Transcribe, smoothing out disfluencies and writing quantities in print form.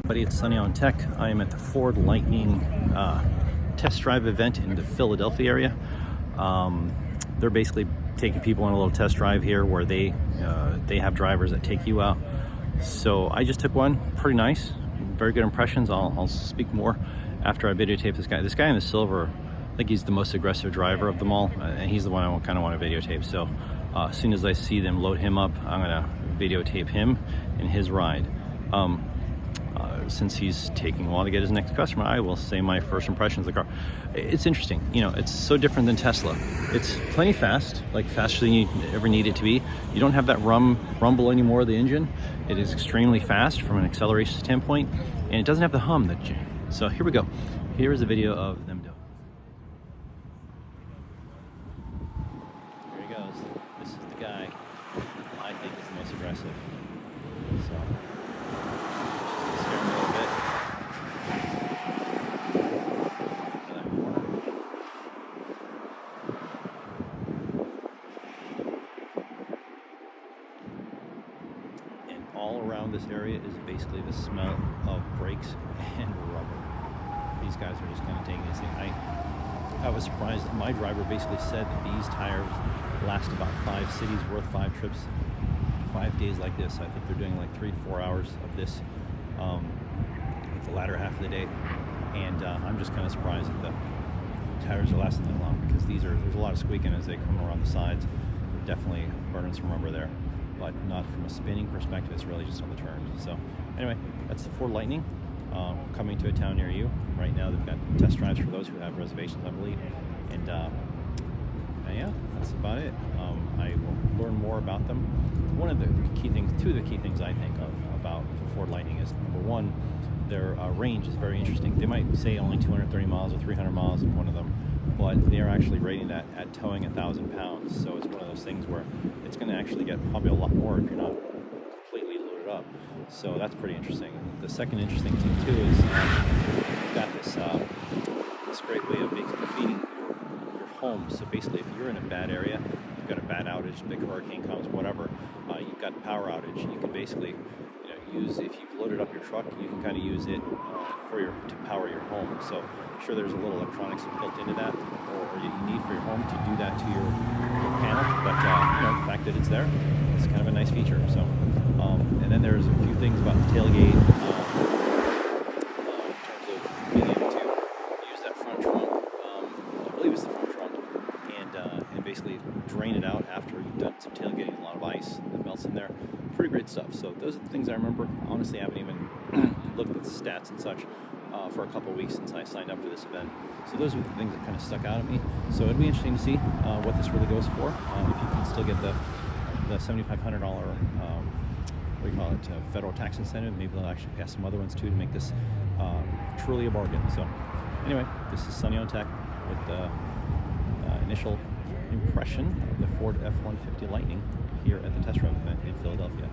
Buddy, it's Sunny on Tech. I am at the Ford Lightning test drive event in the Philadelphia area. They're basically taking people on a little test drive here where they have drivers that take you out. So I just took one, pretty nice, very good impressions. I'll speak more after I videotape this guy. This guy in the silver, I think he's the most aggressive driver of them all, and he's the one I kind of want to videotape. So as soon as I see them load him up, I'm gonna videotape him and his ride. Since he's taking a while to get his next customer, I will say my first impressions of the car. It's interesting, you know, it's so different than Tesla. It's plenty fast, like faster than you ever need it to be. You don't have that rumble anymore of the engine. It is extremely fast from an acceleration standpoint, and it doesn't have the hum that you. So here we go. Here is a video of them doing. Here he goes. This is the guy I think is the most aggressive. So. All around this area is basically the smell of brakes and rubber. These guys are just kind of taking this thing. I was surprised that my driver basically said that these tires last about 5 cities worth, 5 trips, 5 days like this. I think they're doing like 3 to 4 hours of this, like the latter half of the day. And I'm just kind of surprised that the tires are lasting that long, because there's a lot of squeaking as they come around the sides. They're definitely burning some rubber there, but not from a spinning perspective. It's really just on the turns. So anyway, that's the Ford Lightning coming to a town near you. Right now they've got test drives for those who have reservations, I believe. And yeah, that's about it. I will learn more about them. One of the key things, two of the key things I think of about the Ford Lightning is, number one, their range is very interesting. They might say only 230 miles or 300 miles in one of them, but they are actually rating that at towing 1,000 pounds. So it's one of those things where it's going to actually get probably a lot more if you're not completely loaded up. So that's pretty interesting. The second interesting thing too is you've got this great way of feeding your home. So basically, if you're in a bad area, you've got a bad outage, big hurricane comes, whatever, you've got power outage. You can basically use, if you've loaded up your truck, you can kind of use it to power your home. So I'm sure there's a little electronics built into that, or you need for your home to do that to your panel. But the fact that it's there, it's kind of a nice feature. So, and then there's a few things about the tailgate in terms of being able to use that front trunk. I believe it's the front trunk, and basically drain it out after you've done some tailgating. A lot of ice that melts in there. Pretty great stuff. So those are the things I remember. Honestly, I haven't even looked at the stats and such for a couple of weeks since I signed up for this event. So those are the things that kind of stuck out at me. So it'd be interesting to see what this really goes for. If you can still get the $7,500 what do you call it, federal tax incentive. Maybe they'll actually pass some other ones too to make this truly a bargain. So anyway, this is Sunny on Tech with the initial impression of the Ford F-150 Lightning here at the test drive event in Philadelphia.